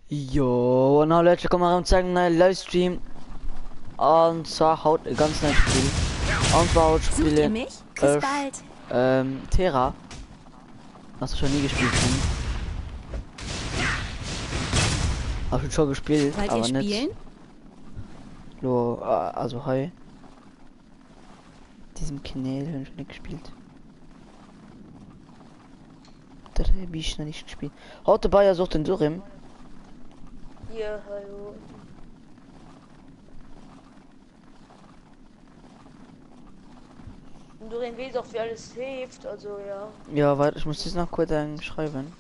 Jo, und hallo Leute, kommen wir und zeigen einen Livestream. Und zwar haut ganz neues Spiel. Und zwar haut Sucht ihr Spiele mich? Bis bald. Terra. Hast du schon nie gespielt? Hab ich schon gespielt, Wollt aber ihr nicht. spielen? So, also hi. Diesem Kanal habe ich schon nicht gespielt. Da habe ich noch nicht gespielt. Haut dabei, er sucht den Durim. Ja, hallo. Und du weißt auch, wie alles hilft, also ja. Ja, warte, ich muss das noch kurz schreiben.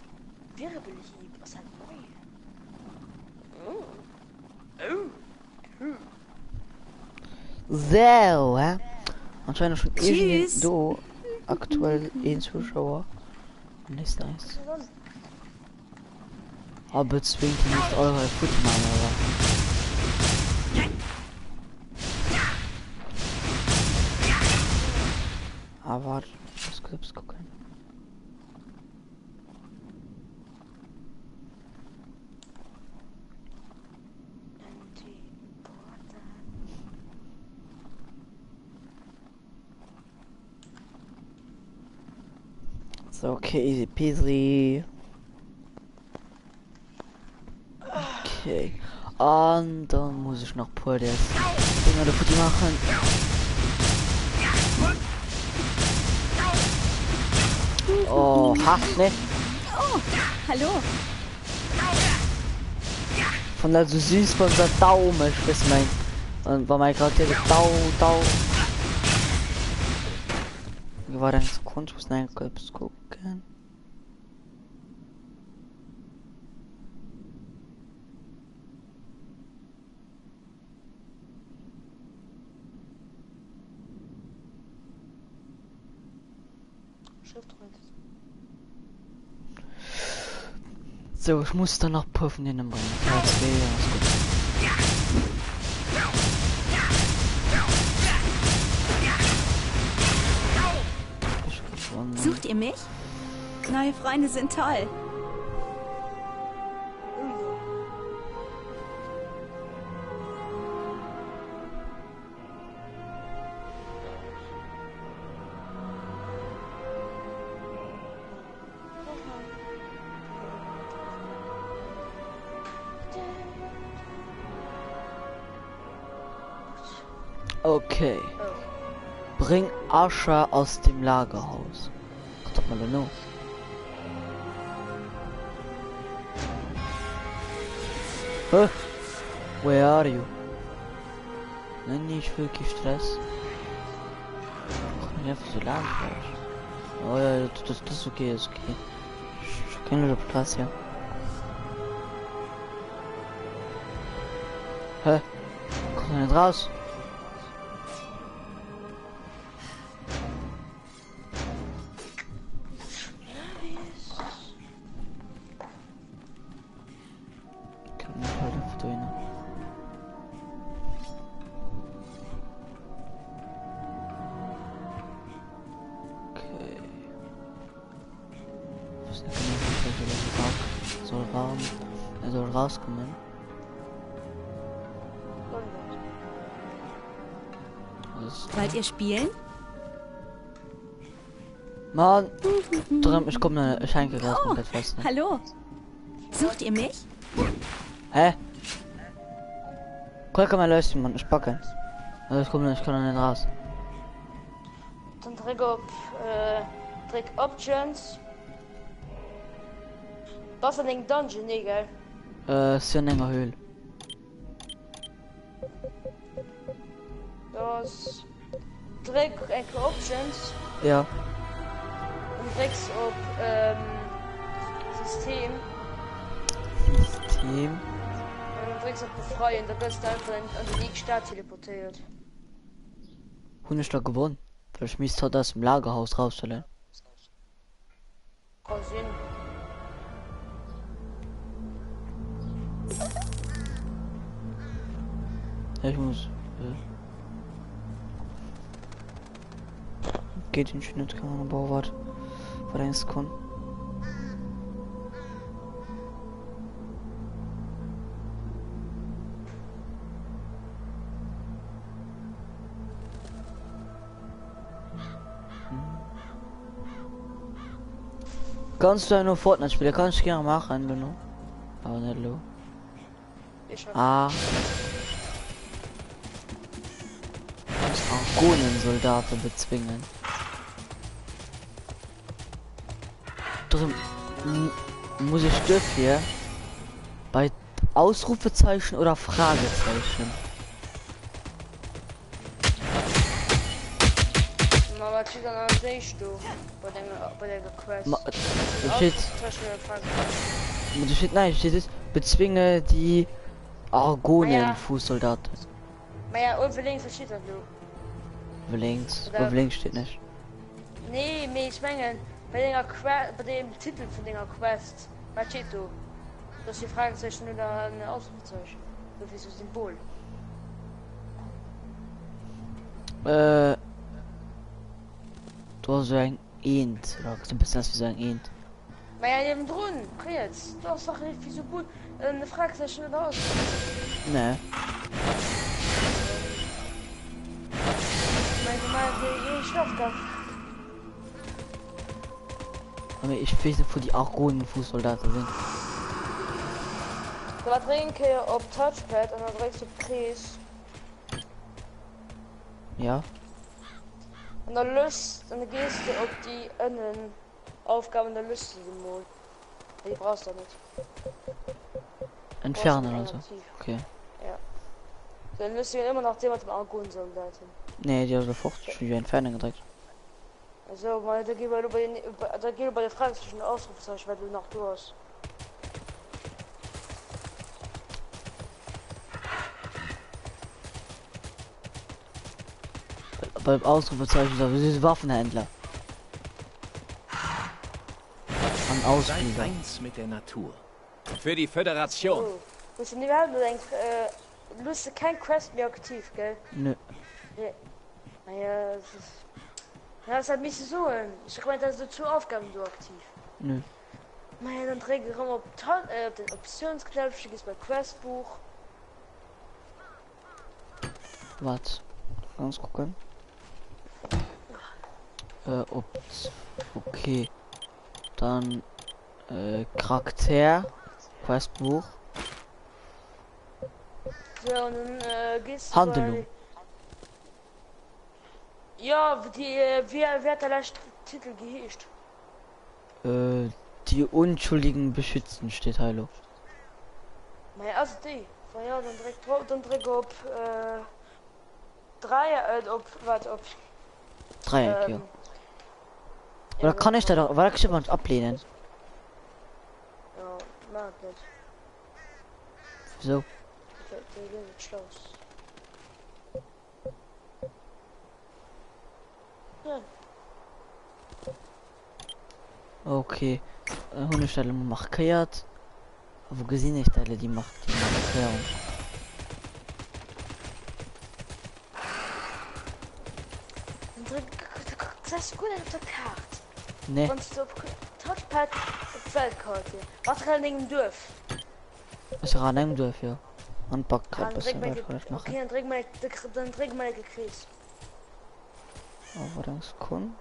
Wäre beliebt, was halt neu. So, hä? Anscheinend schon irgendwie Tschüss. du aktuell ein Zuschauer. Nicht nice. Aber zwingt nicht eure Footmann, aber warte, ich muss kurz gucken. So, okay, easy peasy. Okay. Und dann muss ich noch pur das Ding oder Footy machen. Oh, ha, ne? Oh, hallo. Von der so süß von der Daumen, ich weiß mein. Und war mein Charakter Dau. Wie war denn das Grund? Ich muss nach kurz gucken. Schriftrolls. So, ich muss dann noch puffen in den bringen. Ja, das wäre ja was gut. Sucht ihr mich? Neue Freunde sind toll. Okay. Bring Ascha aus dem Lagerhaus. Guck mal da noch. Huh? Where are you? Nein, nicht wirklich Stress. Ich einfach so lang. Oh ja, das ist okay, ist okay. Ich kenne den Platz, ja. Hä? Komm nicht raus. Kann nicht heute verdrehen. Okay. Was ist denn genau, soll raus? Er soll rauskommen. Wollt ihr spielen? Mann, drin, ich komme ich hänge gerade komplett fest. Ne? Hallo. Sucht ihr mich? Hä? Guck mal, lösen, Mann, ich packe. Also ich komme, ich kann noch nicht raus. Dann drück Options. Was an den Dungeon, egal. Ist ja eine länger Höhle. Das drück Options Ja. und drückst auf System. System. Und dann drückst auf Befreien, da bist du einfach an die Stadt teleportiert. Hundestock gewonnen. Weil ich mich aus dem Lagerhaus rausstellen. Kein Sinn. Ja, ich muss. Geht in Schnitt, kann man aber was. War ein Sekund. Kannst du ja nur Fortnite spielen? Kannst du gerne machen, du noch. Aber nicht lo. Ich Ah. Argonensoldaten bezwingen. Drum muss ich dafür bei Ausrufezeichen oder Fragezeichen. Mama, was steht dann an sich, du? Bei der Quest. Da steht, nein, steht es, bezwinge die Argonen-Fußsoldaten. Ja, und links, was steht das, du? Links, Oder- auf links steht nicht. Nee, ich meine, bei dem Titel von der Quest, was steht du? Das ist die Fragezeichen oder ein Ausrufezeichen. Das ist so ein Symbol. Du hast so ein Ent, oder du bist das wie so ein Ent. Maar ja, eben drin, jetzt. Das ist doch nicht wie so gut. Eine Fragezeichen oder aus. Ne, Meinte mal, ich schlafe da. aber ich weiß nicht, wo die Argonen-Fußsoldaten sind. Du war trinke auf Touchpad und dann drückst du Kreis. Ja, Und dann löst, und dann gehst du auf die anderen Aufgaben der Liste Symbol. Die brauchst du nicht. entfernen Brauchst und so. du nicht aktiv. Okay. Dann löst du immer noch jemand im Argon-Soldaten. Ne, die haben sofort schon wieder entfernen gedrückt. Also, mal, da geh mal bei der Fragezeichen Ausrufezeichen, weil du noch du hast. Beim Ausrufezeichen so, diese Waffenhändler. An Seid Ausflieger. eins mit der Natur. Für die Föderation. Oh. Musst du nicht haben, du denkst, löst du kein Quest mehr aktiv, gell? Nö. Naja, das ist. Ja, das hat mich so. Ich meine, dass du zu Aufgaben du aktiv. Nö. Naja, dann trägt er auf den Optionsknopf, schickst bei Questbuch. Was? Ganz gucken. Okay. Dann Charakter. Questbuch. So, und dann gehst du. Handlung. Ja, wer hat der letzte Titel geheischt? Die Unschuldigen beschützen steht Hallo. Naja, also die. Ja, dann direkt drauf, dann direkt auf 3, auf. Dreieck, ja. Oder kann ich da doch, weil ich jemand ablehnen? Ja, mag nicht. Wieso? Der ist schloss. Ja. Okay. Hundestelle markiert. Wo gesehen ich Teile die macht die Markierung. Das ist gut auf der Karte. Ne, Und so Touchpad auf Weltkarte. Was kann ich dürfen? ich ran im Dorf, ja. Und pack Dann grad trägt bisschen man was machen. okay, dann trägt man gekriegt. Aber das kann.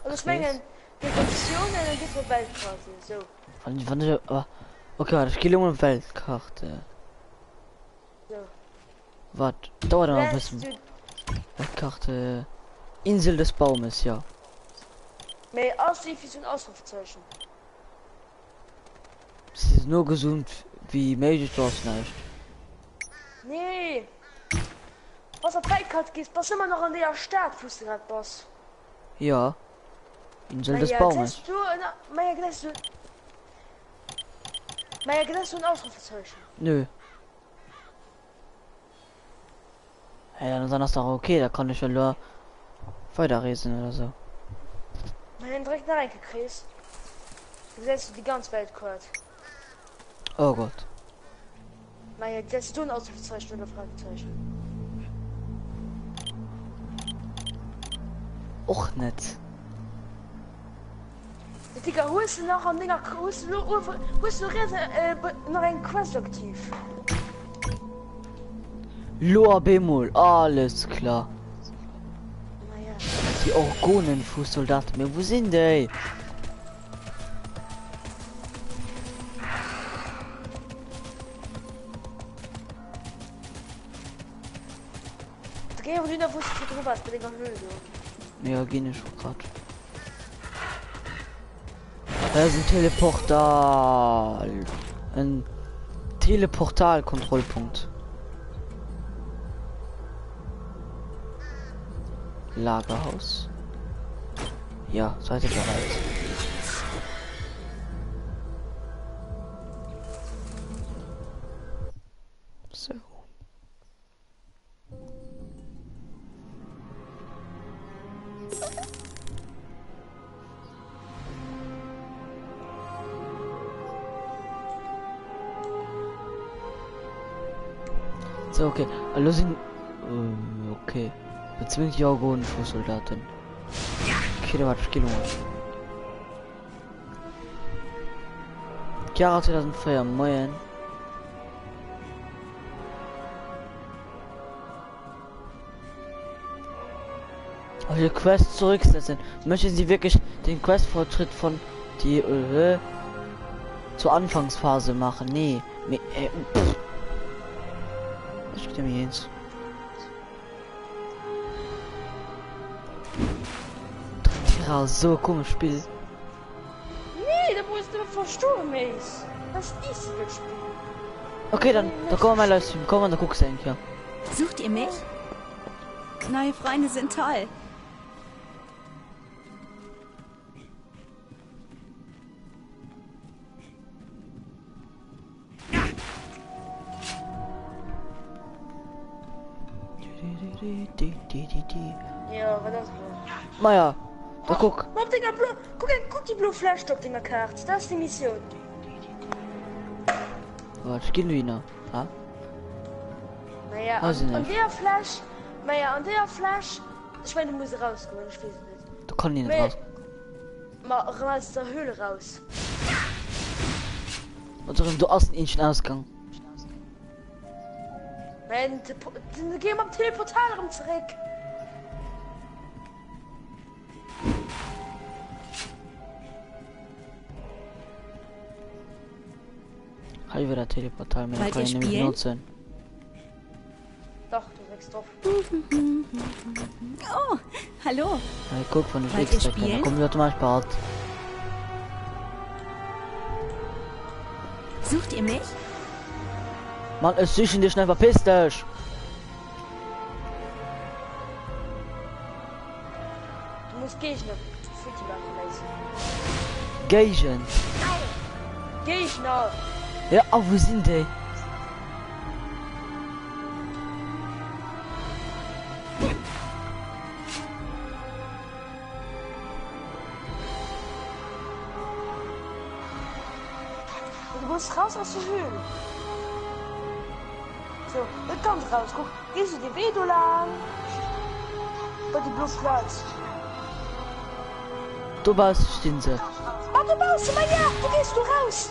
Also ich meine, die Optionen, dann geht's auf Weltkarte. So. Wann ich, okay, warte, ich gehe um eine Weltkarte. So. Warte, dauert noch ein Weißt bisschen. du, Weltkarte. Insel des Baumes, ja. mehr aussieht wie so ein Ausrufezeichen. Es ist nur gesund wie möglich das nicht. Nee. Was auf Weltkarte gehst, pass immer noch an der Stadt, Fuß gerade, Boss. Ja. Insel des Maja, Baumes. glaubst du, Maja, glaubst du ein Ausrufezeichen? Nö. Hey, dann ist doch okay, da kann ich ja nur weiterreisen oder so. Maja, direkt da reingekriegt. Du setzt die ganze Weltkarte. Oh Gott. Maja, setzt du ein Ausrufezeichen oder Fragezeichen? Och nicht. Digga, wo ist denn noch ein Dinger? Wo ist noch ein Quest aktiv? Loa Bemol, alles klar. Naja. Die Orgonenfußsoldaten, mir wo sind die? Geh und wieder wusste ich drüber, bei der Höhle. Ja, geh nicht grad. Da ist ein Teleportal. Ein Teleportal-Kontrollpunkt. Lagerhaus. Ja, seid ihr bereit? So. So, okay. Also sind. Okay. Bezwingt Jorgo und Fußsoldatin. Okay, da hat gelungen. Jahre 2004, moin. Die Quest zurücksetzen. Möchten Sie wirklich den Quest-Fortschritt von die zur Anfangsphase machen? Nee. Was steht mir jetzt? Raus, so komisch Spiel. Nee, da musst du verstorben ist. Das ist das Spiel. Okay, dann kommen wir mal Livestream. Komm mal, da guckst du eigentlich, ja. Sucht ihr mich? Neue Freunde sind toll. Ja, was das war. Maja, da guck. Guck, guck die Blue Flash auf der Karte. Das ist die Mission. Was gehen wir noch? Ja? Naja, Weiß ich und nicht. der Flash. Naja, und der Flash. Ich meine, du musst rauskommen, ich weiß es nicht. Du kannst nicht Nee. raus. Mal aus der Höhle raus. Und du hast einen ähnlichen Ausgang. Nein, geh mal am Teleportal rum zurück. Halt wieder Teleportal, mehr Wollt kann ihr ich nämlich spielen? benutzen. Doch, du wächst drauf. Oh, hallo. Ja, guck, von der Wollt ihr X-Deck, da spielen? kommen wir automatisch parat. Sucht ihr mich? Mann, es zwischen dir schnell verpiss dich! Du musst Gegner für die Waffen leisten. Geigen! Gegner! Ja, oh, wo sind die? Du musst raus aus der Höhle. So, dann kommst raus. Guck, gehst du die Vedo lang. Bei die Blue Flash. Du warst, stehen sie. Oh, du baust mal ja, du gehst du raus.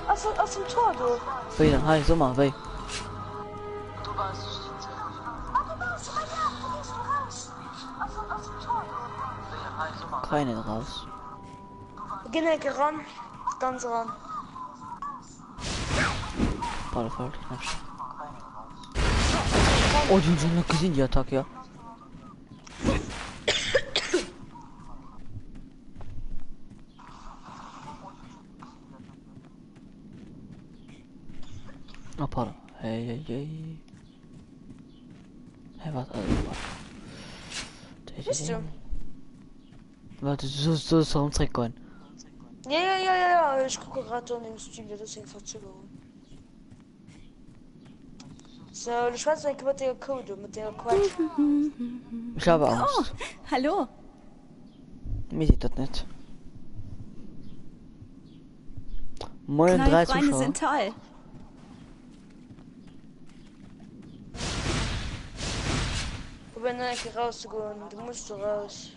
Aus dem Tor, du. Wei, dann, hi, Sommer, wei. Oh, du baust mal ja, du gehst du raus. Aus dem Tor, du. Keinen raus. Geh ran. Ganz ran. Warte, warte, knapp. Oh, die sind noch gesehen, die Attacke, ja. Oh, pardon. Hey, hey, hey. Hey, warte, warte. Bist du? Warte, so ist er umzurückgehen. Ja. Ich gucke gerade an den Stream, das ist in Verzögerung. So, du schwarz mit der Code, mit der Quatsch. Ich habe Oh, Angst. hallo. Mir sieht das nicht. Moin, Neue 3 Freunde Zuschauer. sind toll. Ich bin nicht rauszugehen, du musst raus.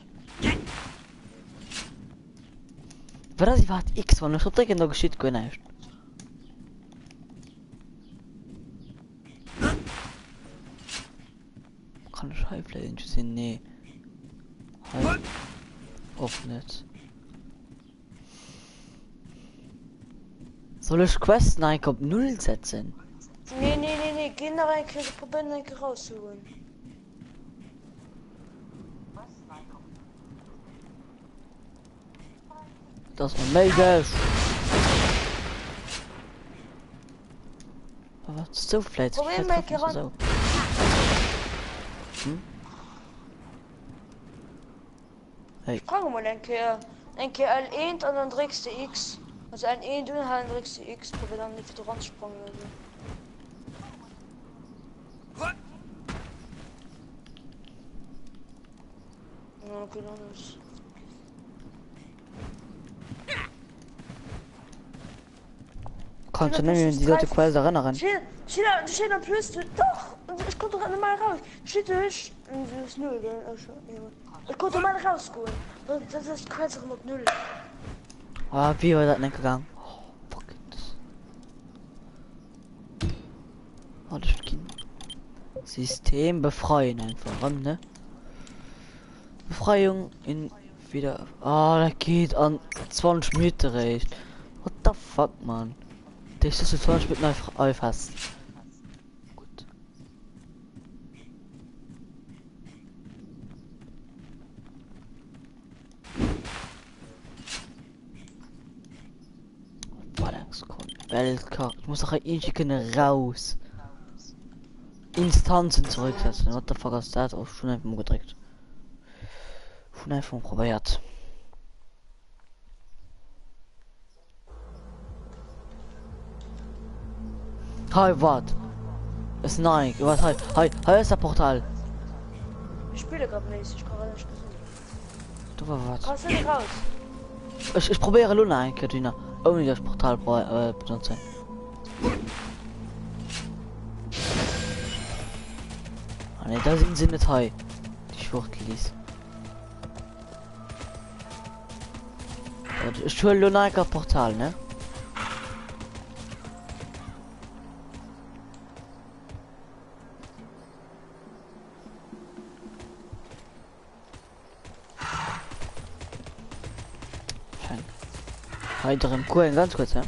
Was war X, wann ich hab da geschieht, gar nicht. Kann ich Highplay nicht sehen? Nee. High. Auch nicht. Soll ich Quest Nike auf 0 setzen? Nee, geh nach rein, probier nicht rauszuholen. Das ist mega. Aber was ist so vielleicht? Probier mal ran. So. Hey. Frage mal ein L1 und dann drückst du X. Also ein E und dann drückst du X, probier dann nicht dran springen oder so. Ja, okay, dann ist. Kannst du nicht die Leute quasi erinnern? Steht da plus, doch! Ich konnte doch mal raus. Steht durch. Das ist 0, ich konnte mal rausgehen. Das ist quasi noch 0. Ah, wie war das nicht gegangen? Oh, fuck it. Oh, das geht. System befreien einfach, ne? Befreiung in wieder. Ah, da geht an 20 Meter recht. What the fuck, man? Das ist so 20 Meter fast. Gut. Weltkarte. Ich muss doch irgendwie können raus. Instanzen zurücksetzen. What the fuck ist das? Auch schon einfach mal gedrückt. Schon einfach probiert. Hi, wart. Ist nein. Was hi ist der Portal. Ich spiele gerade nicht, ich kann nicht gesehen. Du war was. Kannst du nicht raus? Ich probiere Luna ein, Katrina. Ohne das Portal benutzen. Ah ne, da sind sie nicht high. Die Schwuchtel ist. Ich höre Luna ein Portal, ne? Weiter im Kuh, ganz kurz, ja?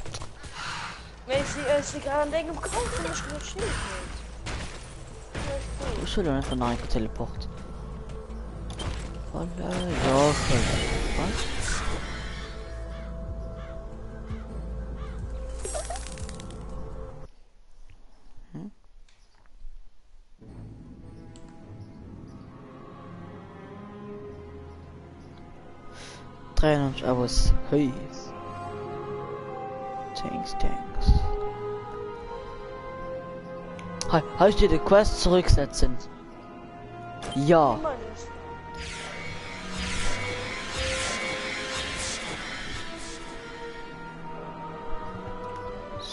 Wenn sie gerade denken, im Kampf und ich gerade stehen. Ich will einfach nach einem Teleport. Oh nein, ja, was? Hm? €93 Abos. Hey. Thanks. Hast du die Quest zurücksetzen? Ja.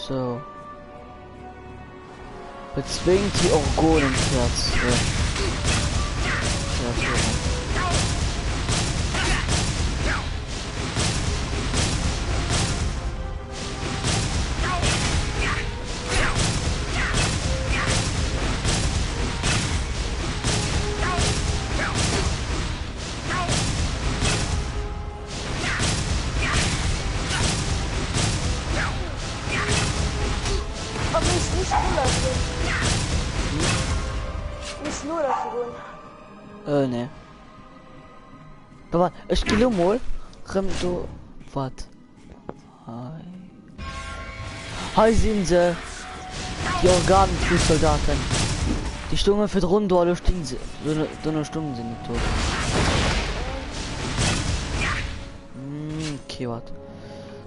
So. Bezwingt die Orgonenherz. Ne. Aber ich gehe mal. Du. Was? Hi sind sie. Die Organfußsoldaten. Die Stimme für rund alle stehen sie. So eine Stimme sind nicht tot. Okay, was?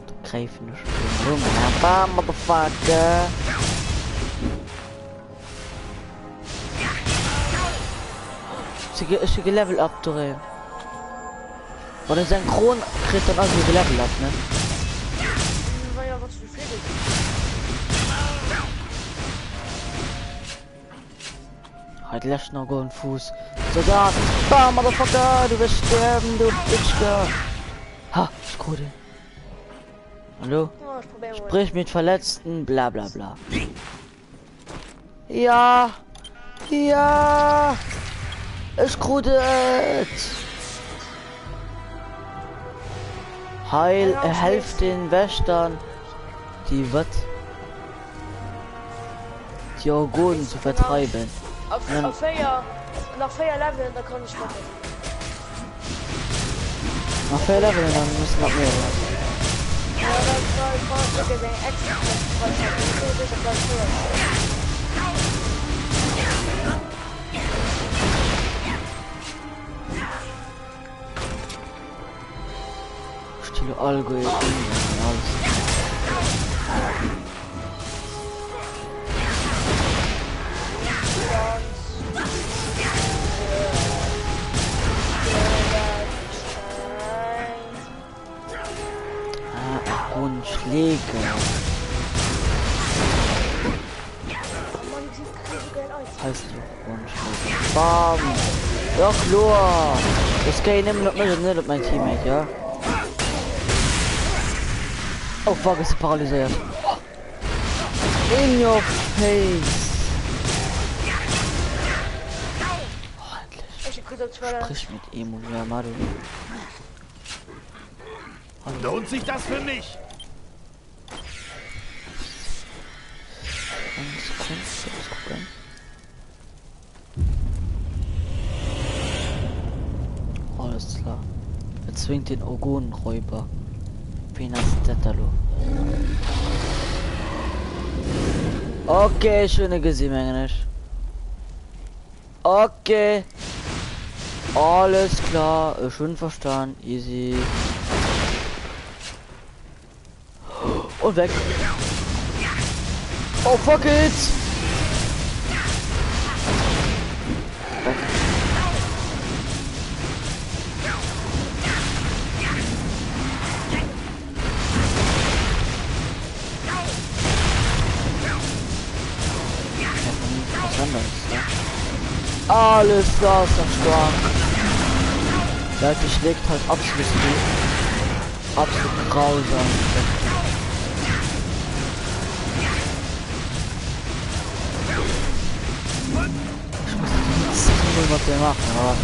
Du greifende Stimme. Bam, Motherfucker. Ich Level up durch. Oder sein Kron kriegt dann also Level up, ne? War ja was für Fehler. Halt lässt noch einen Fuß. Soldat! Bam, Motherfucker! Du wirst sterben, du Bitchka! Ha, ist gut. Hallo? Ja, Sprich mit Verletzten, bla bla bla. Ja! Ja! Es krudet. Heil, helft den Wächtern, die wat? Die Orgonen zu vertreiben. Nach 4 Level, da kann ich machen. Nach 4 Level, dann müssen wir mehr. Stilo Algo alles. Schläge. Heißt du Grundschläge. Bam! Ja klar! Das kann ich nehmen noch nicht mein Teammate, ja? Oh fuck, ist paralysiert. In your face! Oh, endlich. Sprich mit Emo, ja Mario. Lohnt sich das für mich? Alles klar. Er zwingt den Orgonenräuber. Penas Tetalo. Okay, schöne Gesinnmenge nicht. Okay. Alles klar, schön verstanden, easy. Und weg. Oh fuck it! Weg. Alles klar, ist das stark. Der schlägt halt absolut gut. Absolut grausam. Was wir machen, aber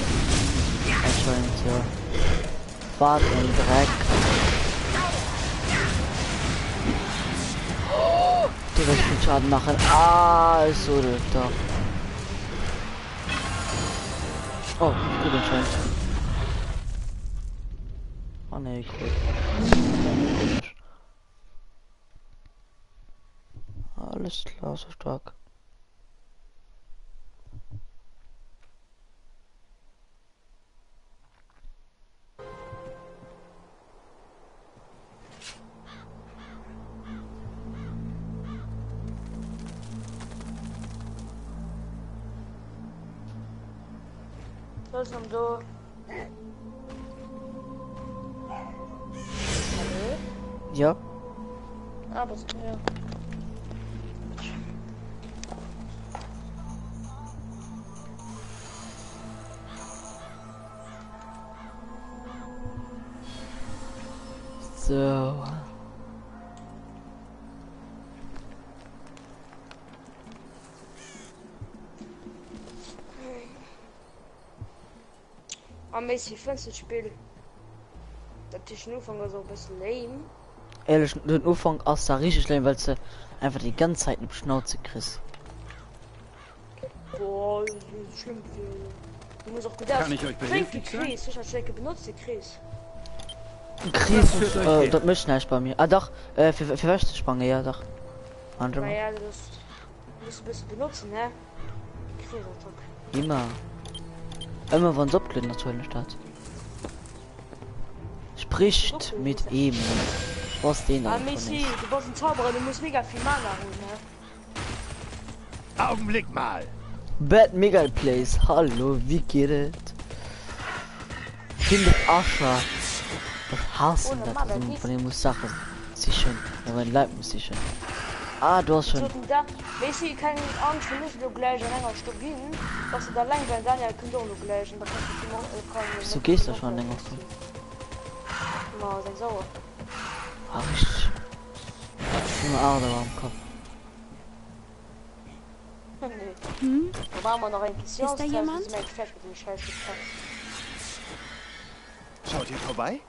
anscheinend ja. Fahrt im Dreck. Die wird viel Schaden machen. Ah, ist so da. Oh, gut anscheinend. Oh ne, ich will. Alles klar, so stark. Was haben du? Ja. Aber ja. So. Am Messi findest Spiel. Das ist nur von so ein bisschen lame. Ehrlich, den Anfang aus da richtig lame, weil du einfach die ganze Zeit eine Schnauze kriegst. Boah, das ist schlimm. Du musst auch gedacht. Kann ich euch behilflich sein? Chris, ich habe benutzt, Chris. Chris, das möchte nicht bei mir. Ah doch, für welche Spange, ja doch. Andere mal. Naja, das musst du ein bisschen benutzen, ne? Chris, Immer. Immer von Subklin natürlich statt. Spricht mit ihm. Was den ah, Messi, du brauchst einen Zauberer, du musst mega viel Mana holen, ne? Augenblick mal. Bad Mega Plays. Hallo, wie geht es? Finde Ascha. Das hassen das von dem muss Sachen. Sicher. Ja, mein Leib muss sicher. Ah, du hast schon. Messi, keine Angst, du musst du gleich länger studieren. Was du da lang bei Daniel könnt auch noch gleich. Und da kannst du gehst da schon länger zu. Na, sei sauer. Ach, ich. Immer Ader am Kopf. Hm? Da waren wir noch ein bisschen. Ist da jemand? Schaut ihr vorbei?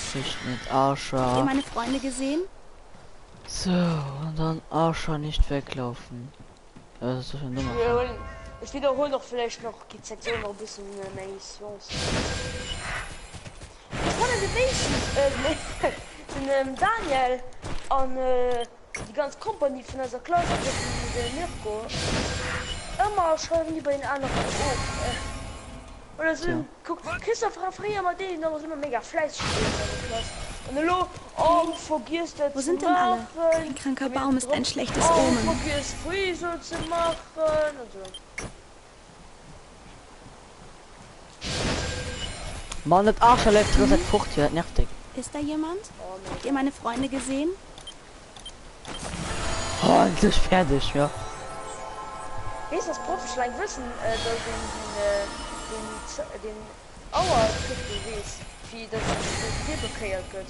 Spricht mit Habt ihr Ascha. meine Freunde gesehen? So, und dann Ascha nicht weglaufen. Das ist so schön dumm. Ich wiederhole noch vielleicht noch die Sektion noch ein bisschen Missions. Daniel an die ganze Kompanie von dieser Klasse Mirko immer schreiben die bei den anderen oder so guck Christopher Freya mal den noch immer mega fleißig und hallo vergisst Wo sind denn alle? Ein kranker Baum ist ein schlechtes Omen. vergisst Friese zu machen und so. Man nicht Arsch elektro seit Frucht hier, nervig. Ist da jemand? Habt ihr meine Freunde gesehen? Oh, das ist fertig, ja. Wie ist das Profschlein wissen, den Auer wie das hier bekreiert wird.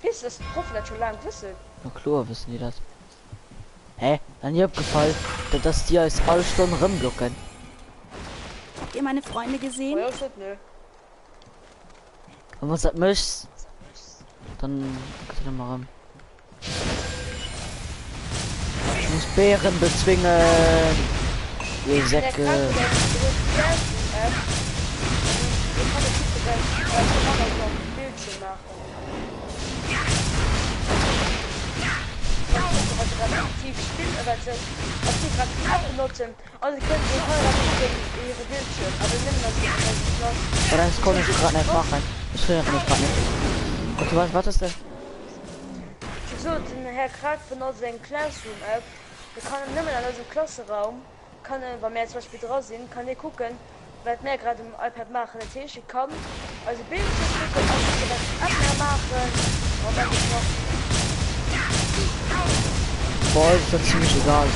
Wie ist das Prof schon lang wissen? Na klar, wissen die das. Hä? Dann ihr abgefallen, dass die als alle Stunden rumblocken. Habt ihr meine Freunde gesehen? Ja, shit, nö. Und was das möchtest, dann geht er mal ran. Ich muss Bären bezwingen. Ihr Säcke. Aber das konnte ich gerade nicht machen. Das höre ich gerade nicht. Okay, was ist das? So, den Herr Krag benutzt seinen Classroom App. Wir können nicht mehr in unserem Klassenraum, kann wenn wir zum Beispiel draußen sind, kann ihr gucken, was mehr gerade im iPad machen. Der Tisch kommt, also Bildschirm gucken, was wir machen. Und dann ist noch. Boah, ist das ziemlich egal.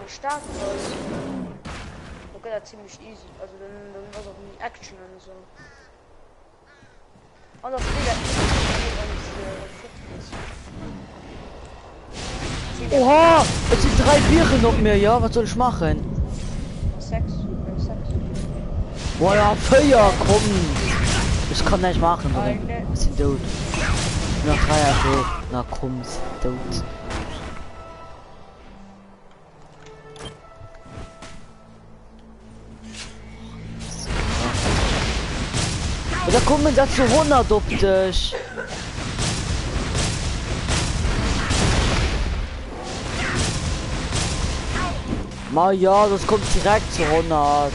Starten soll. Okay, das ziemlich easy. Also dann war es auch nie Action und so. Und das Mega Oha! Es sind 3 Biere noch mehr, ja? Was soll ich machen? 6. Boah, ja, Feuer, komm! Ich kann nicht machen, oder? Wir sind tot. Noch 3 Jahre. Na komm, sind tot. Da kommen da zu 100 auf dich. Ma ja, das kommt direkt zu 100.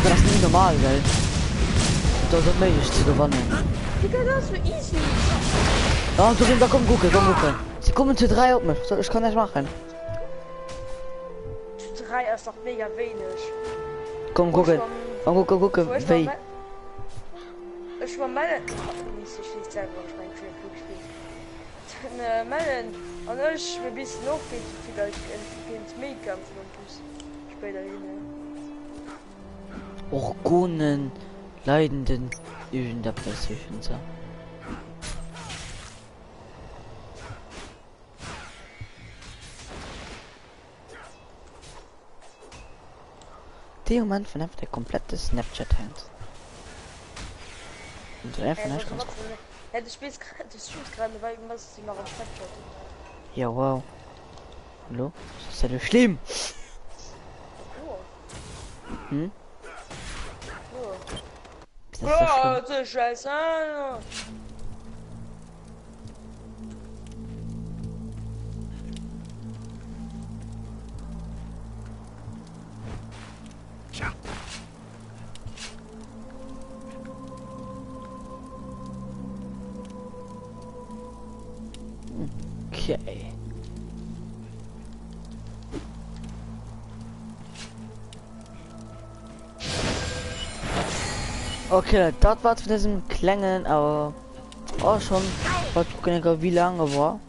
Das ist nicht normal, gell? Das ist möglich zu gewinnen. Digga, das ist so easy. Ja, da kommt gucken, komm gucken. Sie kommen zu 3 auf mich. Ich kann nicht machen. 3 ist doch mega wenig. Komm gucken. Komm gucken. Wie? Ich war meine. Ich selber Melon. Und ich will bis noch vielleicht ins Make-up von uns später hin. Orgonen leidenden in der PlayStation. Diamant von der komplette Snapchat-Hand. Und einfach nicht ganz cool. Ja, du spielst gerade, weil irgendwas sie noch auf Snapchat. Ja, wow. Hallo? Das ist ja schlimm. Hm? Ist das so schlimm? Das ist scheiße. Okay. Okay, das war's für diesen Klängen, aber auch schon, was gucken, wie lange war.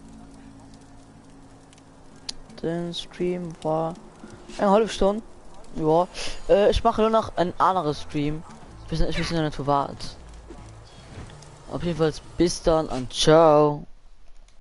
Den Stream war eine halbe Stunde. Ja, ich mache nur noch ein anderes Stream. Ich weiß nicht, wo wart. Auf jeden Fall bis dann und ciao.